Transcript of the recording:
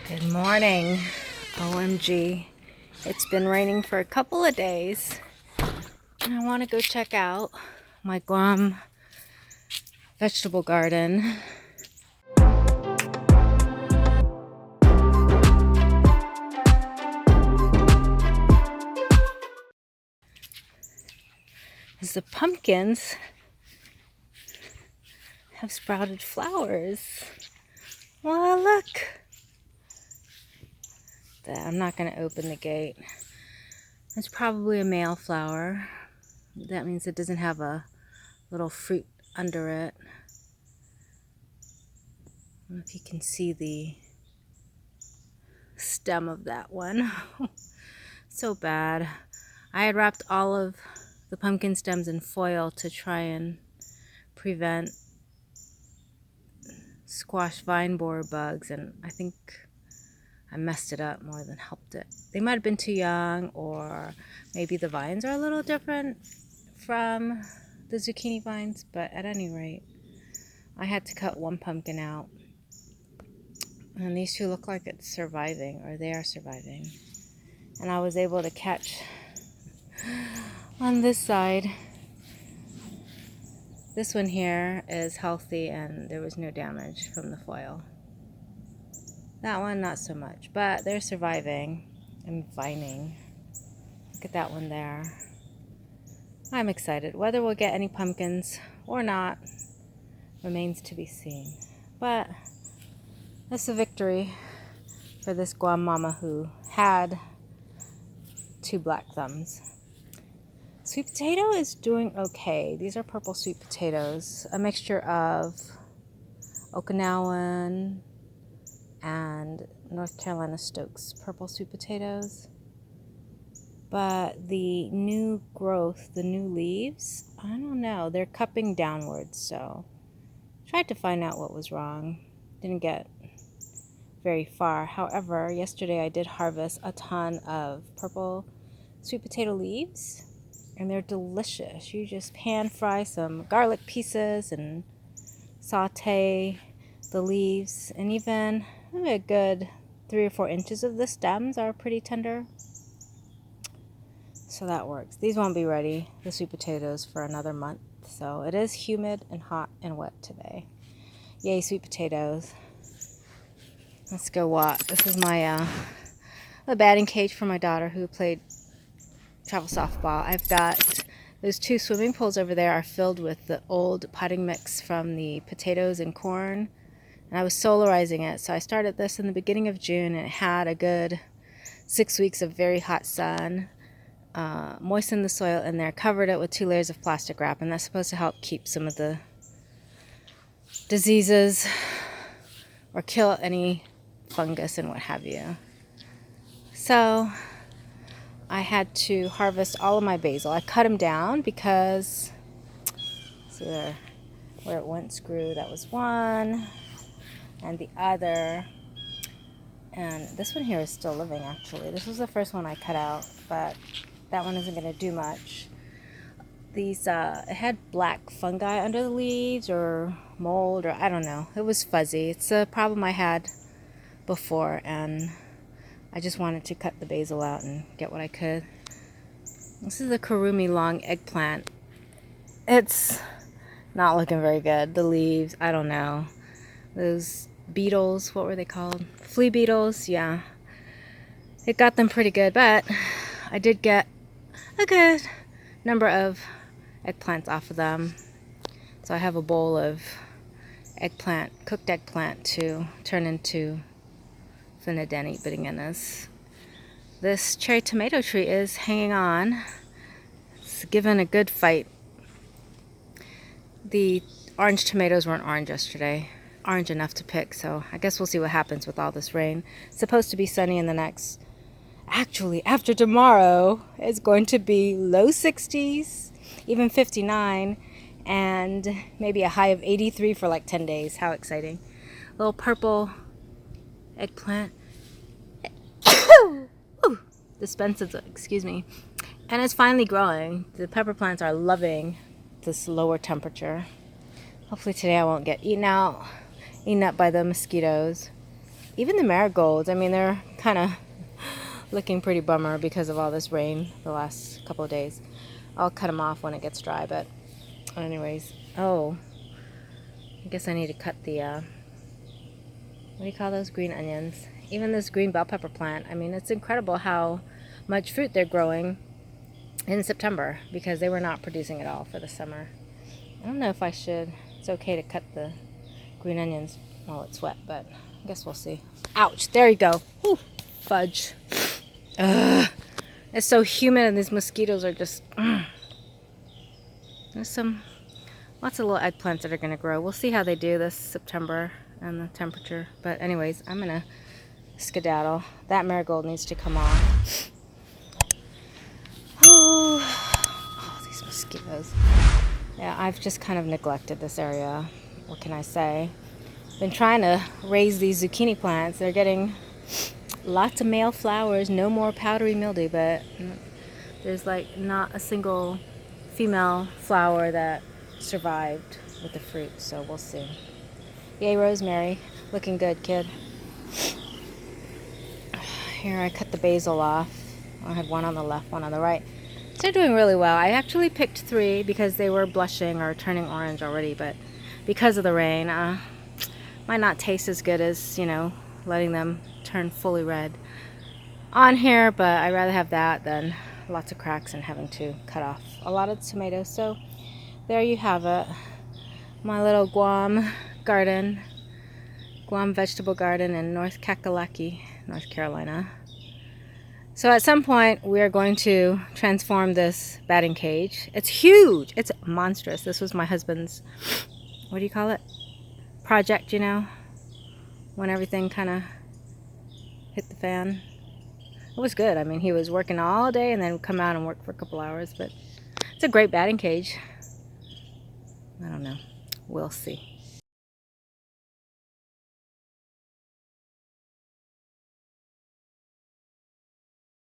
Good morning. OMG. It's been raining for a couple of days. And I want to go check out my Guam vegetable garden. As the pumpkins have sprouted flowers. Well, look. I'm not going to open the gate. It's probably a male flower. That means it doesn't have a little fruit under it. I don't know if you can see the stem of that one. So bad. I had wrapped all of the pumpkin stems in foil to try and prevent squash vine borer bugs, and I think I messed it up more than helped it. They might have been too young, or maybe the vines are a little different from the zucchini vines, but at any rate, I had to cut one pumpkin out. And these two look like it's surviving, or they are surviving. And I was able to catch on this side. This one here is healthy and there was no damage from the foil. That one, not so much, but they're surviving and vining. Look at that one there. I'm excited. Whether we'll get any pumpkins or not remains to be seen. But that's a victory for this Guam mama who had 2 black thumbs. Sweet potato is doing okay. These are purple sweet potatoes, a mixture of Okinawan and North Carolina Stokes purple sweet potatoes. But the new growth, the new leaves, I don't know, they're cupping downwards, so tried to find out what was wrong. Didn't get very far. However, yesterday I did harvest a ton of purple sweet potato leaves, and they're delicious. You just pan fry some garlic pieces and saute the leaves, and even maybe a good 3 or 4 inches of the stems are pretty tender. So that works. These won't be ready, the sweet potatoes, for another month. So it is humid and hot and wet today. Yay, sweet potatoes. Let's go walk. This is my a batting cage for my daughter who played travel softball. I've got those 2 swimming pools over there are filled with the old potting mix from the potatoes and corn. And I was solarizing it. So I started this in the beginning of June, and it had a good 6 weeks of very hot sun. Moistened the soil in there, covered it with 2 layers of plastic wrap, and that's supposed to help keep some of the diseases or kill any fungus and what have you. So I had to harvest all of my basil. I cut them down because, see there, where it once grew, that was one, and the other, and this one here is still living actually. This was the first one I cut out, but that one isn't going to do much. These, it had black fungi under the leaves, or mold, or I don't know. It was fuzzy. It's a problem I had before, and I just wanted to cut the basil out and get what I could. This is the Kurumi long eggplant. It's not looking very good. The leaves, I don't know. Those beetles, what were they called? Flea beetles, yeah. It got them pretty good, but I did get a good number of eggplants off of them. So I have a bowl of eggplant, cooked eggplant to turn into fina'denne bananas. This cherry tomato tree is hanging on. It's given a good fight. The orange tomatoes weren't orange yesterday. Orange enough to pick, so I guess we'll see what happens with all this rain. It's supposed to be sunny in the next... Actually, after tomorrow, it's going to be low 60s, even 59, and maybe a high of 83 for like 10 days. How exciting. Little purple eggplant. Ooh, dispenses, excuse me. And it's finally growing. The pepper plants are loving this lower temperature. Hopefully today I won't get eaten up by the mosquitoes. even the marigolds, I mean, they're kind of looking pretty bummer because of all this rain the last couple of days. I'll cut them off when it gets dry, but anyways. Oh, I guess I need to cut the, what do you call those? Green onions. Even this green bell pepper plant, I mean, it's incredible how much fruit they're growing in September because they were not producing at all for the summer. I don't know if I should. It's okay to cut the green onions while it's wet, but I guess we'll see. Ouch, there you go. Whew, fudge. Ugh. It's so humid and these mosquitoes are just... There's lots of little eggplants that are going to grow. We'll see how they do this September and the temperature. But anyways, I'm going to skedaddle. That marigold needs to come off. Oh, these mosquitoes. Yeah, I've just kind of neglected this area. What can I say? Been trying to raise these zucchini plants. They're getting lots of male flowers, no more powdery mildew, but there's like not a single female flower that survived with the fruit, so we'll see. Yay, rosemary. Looking good, kid. Here, I cut the basil off. I had one on the left, one on the right. So they're doing really well. I actually picked 3 because they were blushing or turning orange already, but because of the rain, might not taste as good as, you know, letting them turn fully red on here, but I'd rather have that than lots of cracks and having to cut off a lot of the tomatoes. So there you have it. My little Guam garden, Guam vegetable garden in North Kakalaki, North Carolina. So at some point we are going to transform this batting cage. It's huge. It's monstrous. This was my husband's, what do you call it? Project, you know, when everything kind of hit the fan. It was good. I mean, he was working all day and then come out and work for a couple hours, but it's a great batting cage. I don't know. We'll see.